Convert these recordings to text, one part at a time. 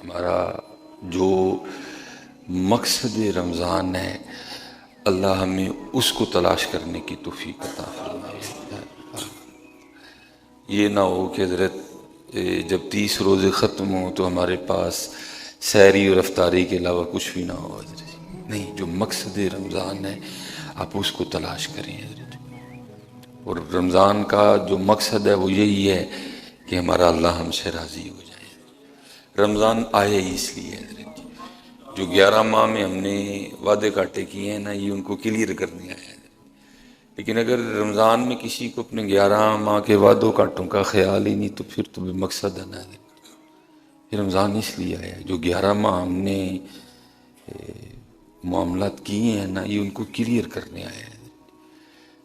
ہمارا جو مقصد رمضان ہے اللہ ہمیں اس کو تلاش کرنے کی توفیق عطا فرمائے۔ یہ نہ ہو کہ حضرت جب 30 روزے ختم ہوں تو ہمارے پاس سحری اور افطاری کے علاوہ کچھ بھی نہ ہو حضرت۔ نہیں، جو مقصد رمضان ہے آپ اس کو تلاش کریں حضرت۔ اور رمضان کا جو مقصد ہے وہ یہی ہے کہ ہمارا اللہ ہم سے راضی ہو جائے۔ رمضان آئے ہی اس لیے حضرت، جو 11 ماہ میں ہم نے وعدے کاٹے کیے ہیں نا، یہ ان کو کلیئر کرنے آیا ہے۔ لیکن اگر رمضان میں کسی کو اپنے 11 ماہ کے وعدوں کاٹوں کا خیال ہی نہیں تو پھر تو بے مقصد ہے نا۔ یہ رمضان اس لیے آیا ہے، جو 11 ماہ ہم نے معاملات کیے ہیں نا، یہ ان کو کلیئر کرنے آیا ہے۔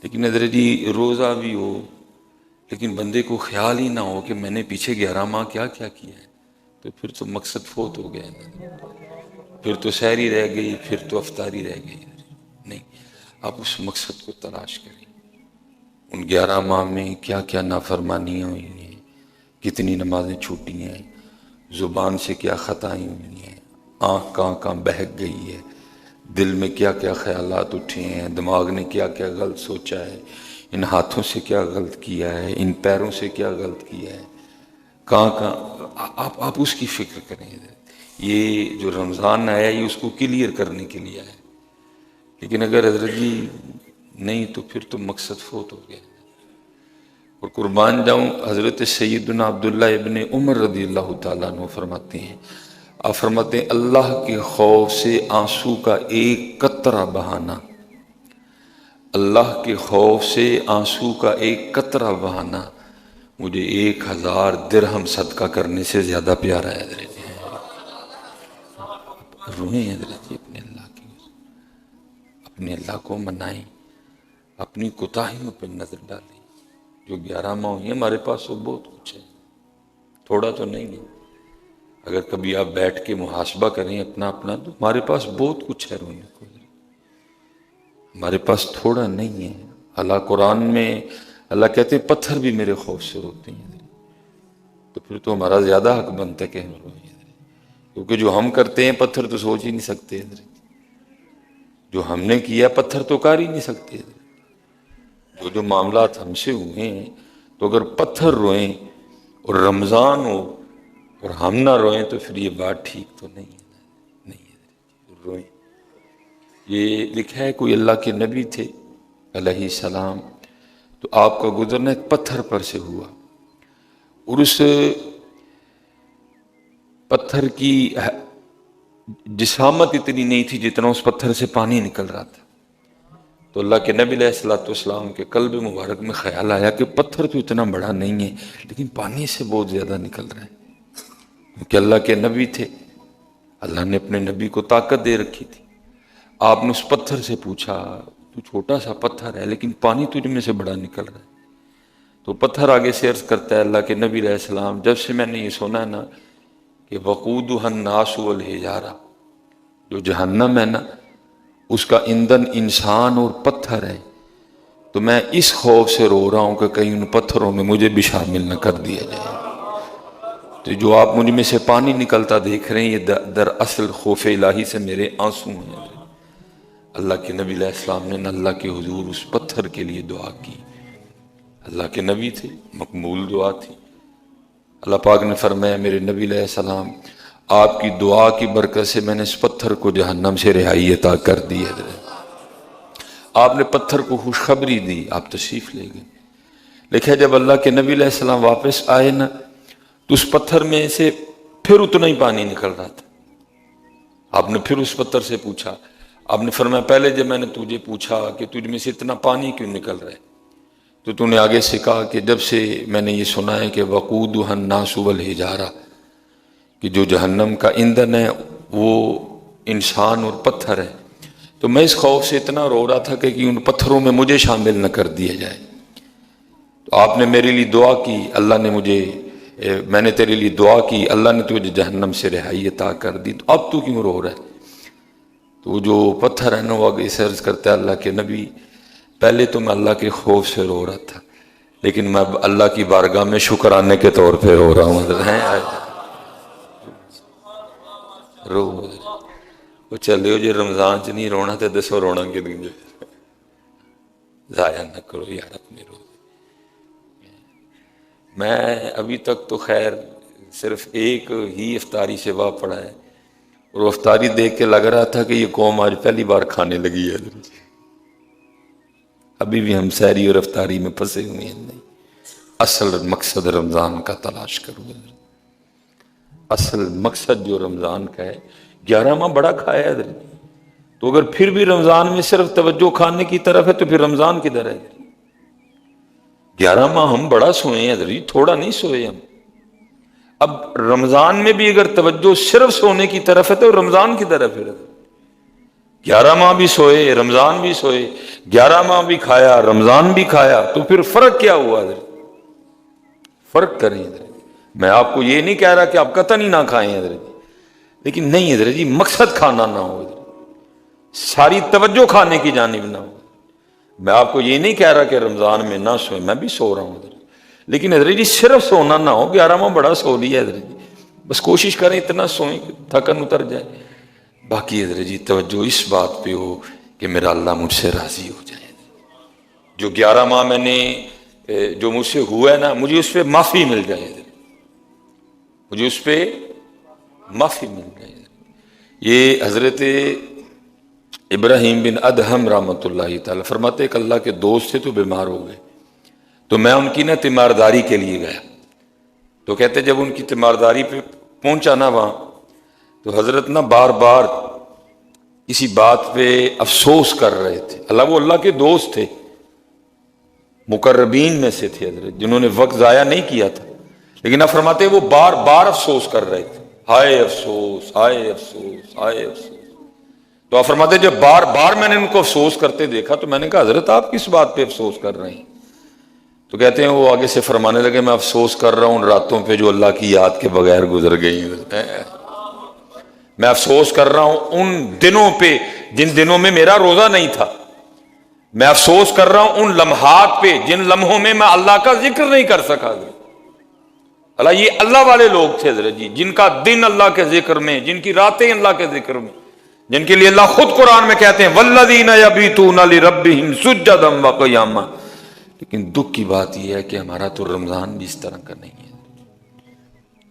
لیکن حضرت جی روزہ بھی ہو لیکن بندے کو خیال ہی نہ ہو کہ میں نے پیچھے 11 ماہ کیا کیا کیا ہے، تو پھر تو مقصد فوت ہو گیا ہے، پھر تو سحری رہ گئی، پھر تو افطاری رہ گئی۔ نہیں، آپ اس مقصد کو تلاش کریں۔ ان 11 ماہ میں کیا کیا نافرمانیاں ہوئی ہیں، کتنی نمازیں چھوٹی ہیں، زبان سے کیا خطائیں ہوئی ہیں، آنکھ کہاں بہک گئی ہے، دل میں کیا کیا خیالات اٹھے ہیں، دماغ نے کیا کیا غلط سوچا ہے، ان ہاتھوں سے کیا غلط کیا ہے، ان پیروں سے کیا غلط کیا ہے، کہاں آپ اس کی فکر کریں۔ یہ جو رمضان آیا یہ اس کو کلیئر کرنے کے لیے آیا۔ لیکن اگر حضرت جی نہیں تو پھر تو مقصد فوت ہو گیا۔ اور قربان جاؤں، حضرت سیدنا عبداللہ ابن عمر رضی اللہ تعالیٰ عنہ فرماتے ہیں، آپ فرماتے ہیں اللہ کے خوف سے آنسو کا ایک قطرہ بہانا، اللہ کے خوف سے آنسو کا ایک قطرہ بہانا مجھے 1000 درہم صدقہ کرنے سے زیادہ پیارا ہے۔ حضرت روئیں حضرت اپنے اللہ کی، اپنے اللہ کو منائیں، اپنی کوتاہیوں پہ نظر ڈالیں۔ جو 11 ماہ ہوئی ہیں ہمارے پاس تو بہت کچھ ہے، تھوڑا تو نہیں ہے۔ اگر کبھی آپ بیٹھ کے محاسبہ کریں اپنا تو ہمارے پاس بہت کچھ ہے رونے کو، ہمارے پاس تھوڑا نہیں ہے۔ اللہ قرآن میں اللہ کہتے ہیں پتھر بھی میرے خوف سے روتے ہیں، تو پھر تو ہمارا زیادہ حق بنتا ہے کہ ہم روئیں، کیونکہ جو ہم کرتے ہیں پتھر تو سوچ ہی نہیں سکتے، جو ہم نے کیا پتھر تو کر ہی نہیں سکتے۔ جو معاملات ہم سے ہوئے ہیں، تو اگر پتھر روئیں اور رمضان ہو اور ہم نہ روئیں تو پھر یہ بات ٹھیک تو نہیں ہے۔ نہیں روئیں۔ یہ لکھا ہے کوئی اللہ کے نبی تھے علیہ السلام، تو آپ کا گزرنا ایک پتھر پر سے ہوا، اور اس پتھر کی جسامت اتنی نہیں تھی جتنا اس پتھر سے پانی نکل رہا تھا۔ تو اللہ کے نبی علیہ السلام کے قلب مبارک میں خیال آیا کہ پتھر تو اتنا بڑا نہیں ہے لیکن پانی سے بہت زیادہ نکل رہا ہے، کیونکہ اللہ کے نبی تھے، اللہ نے اپنے نبی کو طاقت دے رکھی تھی۔ آپ نے اس پتھر سے پوچھا، تو چھوٹا سا پتھر ہے لیکن پانی تجھ میں سے بڑا نکل رہا ہے۔ تو پتھر آگے سے عرض کرتا ہے اللہ کے نبی علیہ السلام، جب سے میں نے یہ سنا ہے نا کہ وقودها الناس والحجارہ، جو جہنم ہے نا اس کا ایندھن انسان اور پتھر ہے، تو میں اس خوف سے رو رہا ہوں کہ کہیں ان پتھروں میں مجھے بھی شامل نہ کر دیا جائے۔ تو جو آپ مجھ میں سے پانی نکلتا دیکھ رہے ہیں یہ دراصل خوف الہی سے میرے آنسو ہیں۔ اللہ کے نبی علیہ السلام نے اللہ کے حضور اس پتھر کے لیے دعا کی۔ اللہ کے نبی تھے، مقبول دعا تھی۔ اللہ پاک نے فرمایا میرے نبی علیہ السلام آپ کی دعا کی برکت سے میں نے اس پتھر کو جہنم سے رہائی عطا کر دی ہے۔ آپ نے پتھر کو خوشخبری دی، آپ تشریف لے گئے۔ لکھا جب اللہ کے نبی علیہ السلام واپس آئے نا تو اس پتھر میں سے پھر اتنا ہی پانی نکل رہا تھا۔ آپ نے پھر اس پتھر سے پوچھا، آپ نے فرمایا پہلے جب میں نے تجھے پوچھا کہ تجھ میں سے اتنا پانی کیوں نکل رہا ہے تو تو نے آگے سے کہا کہ جب سے میں نے یہ سنا ہے کہ وقودها الناس والحجارہ، کہ جو جہنم کا ایندھن ہے وہ انسان اور پتھر ہے، تو میں اس خوف سے اتنا رو رہا تھا کہ ان پتھروں میں مجھے شامل نہ کر دیا جائے۔ تو آپ نے میرے لیے دعا کی، میں نے تیرے لیے دعا کی، اللہ نے تجھے جہنم سے رہائی عطا کر دی، تو اب تو کیوں رو رہا ہے؟ تو جو پتھر ہے نا وہ آگے سے عرض کرتا ہے اللہ کے نبی پہلے تو میں اللہ کے خوف سے رو رہا تھا لیکن میں اللہ کی بارگاہ میں شکرانے کے طور پہ رو رہا ہوں۔ رو وہ چلے جی رمضان چ نہیں رونا تو دسو رونا کہ ضائع نہ کرو یار اپنے روزے. میں ابھی تک تو خیر صرف ایک ہی افطاری سے واہ پڑا ہے، اور افطاری دیکھ کے لگ رہا تھا کہ یہ قوم آج پہلی بار کھانے لگی ہے. ابھی بھی ہم سحری اور افطاری میں پھنسے ہوئے ہیں. نہیں، اصل مقصد رمضان کا تلاش کرو. اصل مقصد جو رمضان کا ہے، 11 ماہ بڑا کھایا ہے ادھر، تو اگر پھر بھی رمضان میں صرف توجہ کھانے کی طرف ہے تو پھر رمضان کدھر ہے؟ 11 ماہ ہم بڑا سوئے ہیں ادھر، تھوڑا نہیں سوئے ہم. اب رمضان میں بھی اگر توجہ صرف سونے کی طرف ہے تو رمضان کدھر ہے پھر؟ 11 ماہ بھی سوئے، رمضان بھی سوئے، 11 ماہ بھی کھایا، رمضان بھی کھایا، تو پھر فرق کیا ہوا ادھر؟ فرق کریں ادھر. میں آپ کو یہ نہیں کہہ رہا کہ آپ قطعی نہ کھائیں ادھر، لیکن نہیں ادھر جی مقصد کھانا نہ ہو ادھر، ساری توجہ کھانے کی جانب نہ ہو. میں آپ کو یہ نہیں کہہ رہا کہ رمضان میں نہ سوئیں، میں بھی سو رہا ہوں ادھر، لیکن ادھر جی صرف سونا نہ ہو. 11 ماہ بڑا سو لیا ادھر جی، بس کوشش کریں اتنا سوئیں کہ تھکن اتر جائے. باقی ادھر جی توجہ اس بات پہ ہو کہ میرا اللہ مجھ سے راضی ہو جائے. جو 11 ماہ میں نے جو مجھ سے ہوا ہے نا، مجھے اس پہ معافی مل جائے، مجھے اس پہ معافی مل جائے. یہ حضرت ابراہیم بن ادہم رحمۃ اللہ تعالی فرماتے کہ اللہ کے دوست تھے تو بیمار ہو گئے، تو میں ان کی تیمارداری کے لیے گیا. تو کہتے جب ان کی تیمارداری پہ پہنچا نا وہاں، تو حضرت بار بار کسی بات پہ افسوس کر رہے تھے. وہ اللہ کے دوست تھے، مقربین میں سے تھے حضرت، جنہوں نے وقت ضائع نہیں کیا تھا، لیکن اب فرماتے وہ بار بار افسوس کر رہے تھے. ہائے افسوس، ہائے افسوس، ہائے افسوس. تو آپ فرماتے جب بار بار میں نے ان کو افسوس کرتے دیکھا تو میں نے کہا حضرت آپ کس بات پہ افسوس کر رہے ہیں؟ تو کہتے ہیں وہ آگے سے فرمانے لگے میں افسوس کر رہا ہوں ان راتوں پہ جو اللہ کی یاد کے بغیر گزر گئی ہیں. میں افسوس کر رہا ہوں ان دنوں پہ جن دنوں میں میرا روزہ نہیں تھا. میں افسوس کر رہا ہوں ان لمحات پہ جن لمحوں میں میں اللہ کا ذکر نہیں کر سکا. اللہ یہ اللہ والے لوگ تھے حضرت جی، جن کا دن اللہ کے ذکر میں، جن کی راتیں اللہ کے ذکر میں، جن کے لیے اللہ خود قرآن میں کہتے ہیں والذین یبیتون لربہم سجدا وقیاما. لیکن دکھ کی بات یہ ہے کہ ہمارا تو رمضان بھی اس طرح کا نہیں ہے.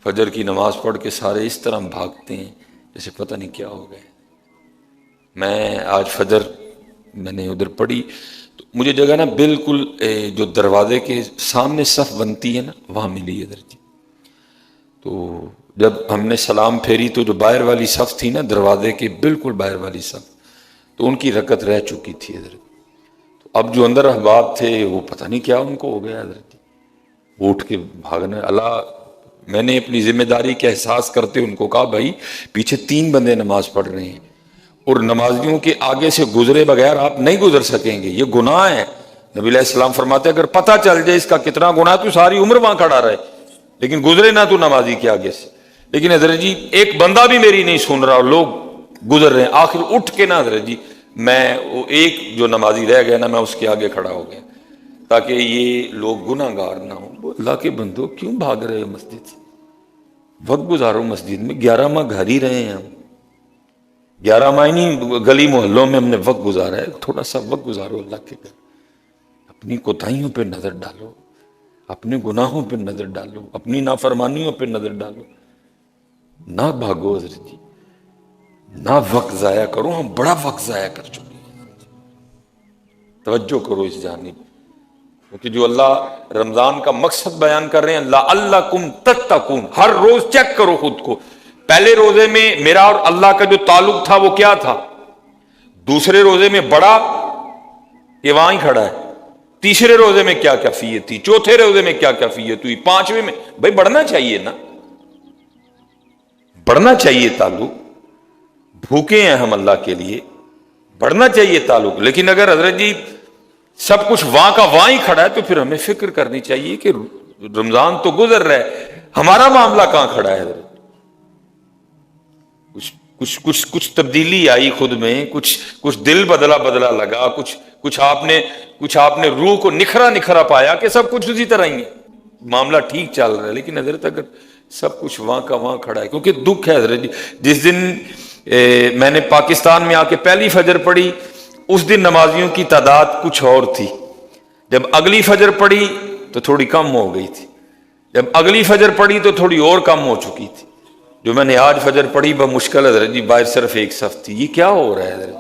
فجر کی نماز پڑھ کے سارے اس طرح بھاگتے ہیں جیسے پتہ نہیں کیا ہو گئے. میں آج فجر میں نے ادھر پڑھی تو مجھے جگہ بالکل جو دروازے کے سامنے صف بنتی ہے وہاں ملی ادھر جی. تو جب ہم نے سلام پھیری تو جو باہر والی صف تھی دروازے کے بالکل باہر والی صف، تو ان کی رکعت رہ چکی تھی ادھر. تو اب جو اندر احباب تھے وہ پتہ نہیں کیا ان کو ہو گیا ادھر جی، اٹھ کے بھاگنے. اللہ، میں نے اپنی ذمہ داری کا احساس کرتے ان کو کہا بھائی پیچھے 3 بندے نماز پڑھ رہے ہیں اور نمازیوں کے آگے سے گزرے بغیر آپ نہیں گزر سکیں گے، یہ گناہ ہے. نبی علیہ السلام فرماتے اگر پتہ چل جائے اس کا کتنا گناہ تو ساری عمر وہاں کھڑا رہے، لیکن گزرے نہ تو نمازی کے آگے سے. لیکن حضرت جی ایک بندہ بھی میری نہیں سن رہا، لوگ گزر رہے ہیں. آخر اٹھ کے حضرت جی میں وہ ایک جو نمازی رہ گیا میں اس کے آگے کھڑا ہو گیا تاکہ یہ لوگ گناہ گار نہ ہوں. اللہ کے بندو کیوں بھاگ رہے ہو مسجد سے؟ وقت گزارو مسجد میں. 11 ماہ گھر ہی رہے ہیں ہم، 11 ماہ نہیں گلی محلوں میں ہم نے وقت گزارا ہے. تھوڑا سا وقت گزارو اللہ کے گھر، اپنی کوتاہیوں پہ نظر ڈالو، اپنے گناہوں پہ نظر ڈالو، اپنی نافرمانیوں پہ نظر ڈالو. نہ بھاگو حضرت جی، نہ وقت ضائع کرو. ہم بڑا وقت ضائع کر چکے ہیں. توجہ کرو اس جانب، کیونکہ جو اللہ رمضان کا مقصد بیان کر رہے ہیں لعلکم تتقون. ہر روز چیک کرو خود کو. پہلے روزے میں میرا اور اللہ کا جو تعلق تھا وہ کیا تھا؟ دوسرے روزے میں بڑا کہ وہاں ہی کھڑا ہے. تیسرے روزے میں کیا کیفیت تھی؟ چوتھے روزے میں کیا کیفیت ہوئی؟ 5ویں میں بھائی بڑھنا چاہیے نا، بڑھنا چاہیے تعلق. بھوکے ہیں ہم اللہ کے لیے، بڑھنا چاہیے تعلق. لیکن اگر حضرت جی سب کچھ وہاں کا وہاں ہی کھڑا ہے تو پھر ہمیں فکر کرنی چاہیے کہ رمضان تو گزر رہا ہے، ہمارا معاملہ کہاں کھڑا ہے حضرت؟ کچھ تبدیلی آئی خود میں، کچھ دل بدلا لگا، کچھ آپ نے روح کو نکھرا پایا کہ سب کچھ اسی طرح ہی ہے، معاملہ ٹھیک چل رہا ہے. لیکن حضرت اگر سب کچھ وہاں کا وہاں کھڑا ہے، کیونکہ دکھ ہے حضرت جی۔ جس دن میں نے پاکستان میں آ کے پہلی فجر پڑھی، اس دن نمازیوں کی تعداد کچھ اور تھی، جب اگلی فجر پڑھی تو تھوڑی کم ہو گئی تھی، جب اگلی فجر پڑھی تو تھوڑی اور کم ہو چکی تھی۔ جو میں نے آج فجر پڑھی بمشکل حضرت جی باہر صرف ایک صف تھی۔ یہ کیا ہو رہا ہے حضرت؟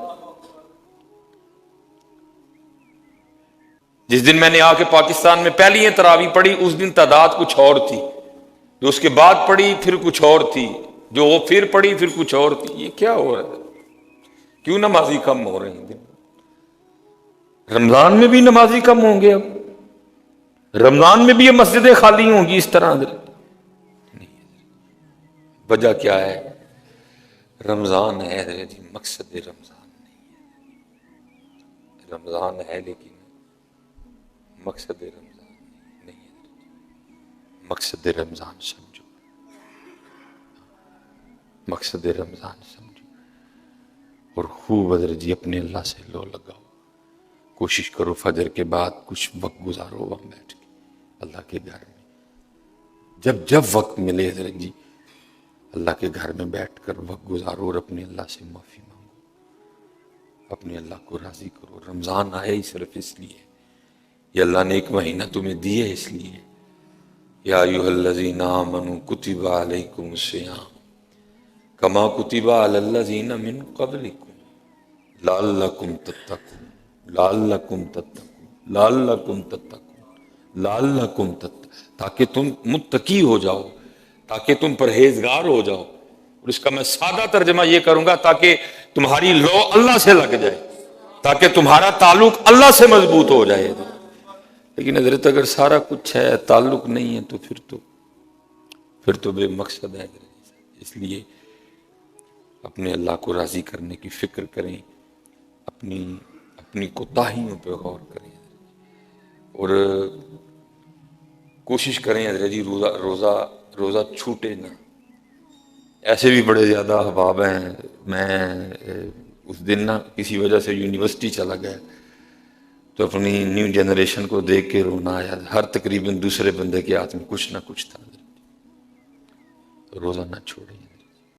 جس دن میں نے آ کے پاکستان میں پہلی تراویح پڑھی اس دن تعداد کچھ اور تھی، جو اس کے بعد پڑھی پھر کچھ اور تھی، جو وہ پھر پڑھی پھر کچھ اور تھی۔ یہ کیا ہو رہا ہے؟ کیوں نمازی کم ہو رہے ہیں؟ رمضان میں بھی نمازی کم ہوں گے؟ اب رمضان میں بھی یہ مسجدیں خالی ہوں گی اس طرح؟ وجہ کیا ہے؟ رمضان ہے جی، مقصد رمضان نہیں ہے۔ رمضان ہے لیکن مقصد رمضان نہیں ہے۔ مقصد رمضان سمجھو، مقصد رمضان سمجھو، اور خوب حضرت جی اپنے اللہ سے لو لگاؤ۔ کوشش کرو فجر کے بعد کچھ وقت گزارو وہاں بیٹھ کے اللہ کے گھر میں، جب وقت ملے حضرت جی اللہ کے گھر میں بیٹھ کر وقت گزارو اور اپنے اللہ سے معافی مانگو، اپنے اللہ کو راضی کرو۔ رمضان آیا ہی صرف اس لیے، یہ اللہ نے ایک مہینہ تمہیں دیے اس لیے، یا ایھا الذین آمنوا کتب علیکم الصیام کما کتب علی الذین من قبلکم لعلکم تتقون، لعلکم تتقون، لعلکم تتقون، لعلکم تتقون، تاکہ تم متقی ہو جاؤ، تاکہ تم پرہیزگار ہو جاؤ۔ اور اس کا میں سادہ ترجمہ یہ کروں گا، تاکہ تمہاری لو اللہ سے لگ جائے، تاکہ تمہارا تعلق اللہ سے مضبوط ہو جائے۔ لیکن حضرت اگر سارا کچھ ہے تعلق نہیں ہے تو پھر تو بے مقصد ہے۔ اس لیے اپنے اللہ کو راضی کرنے کی فکر کریں، اپنی کوتاہیوں پہ غور کریں، اور کوشش کریں حضرت جی روزہ چھوٹے نہ۔ ایسے بھی بڑے زیادہ احباب ہیں، میں اس دن نا کسی وجہ سے یونیورسٹی چلا گیا تو اپنی نیو جنریشن کو دیکھ کے رونا آیا، ہر تقریباً دوسرے بندے کے ہاتھ میں کچھ نہ کچھ تھا۔ تو روزہ نہ چھوڑیں۔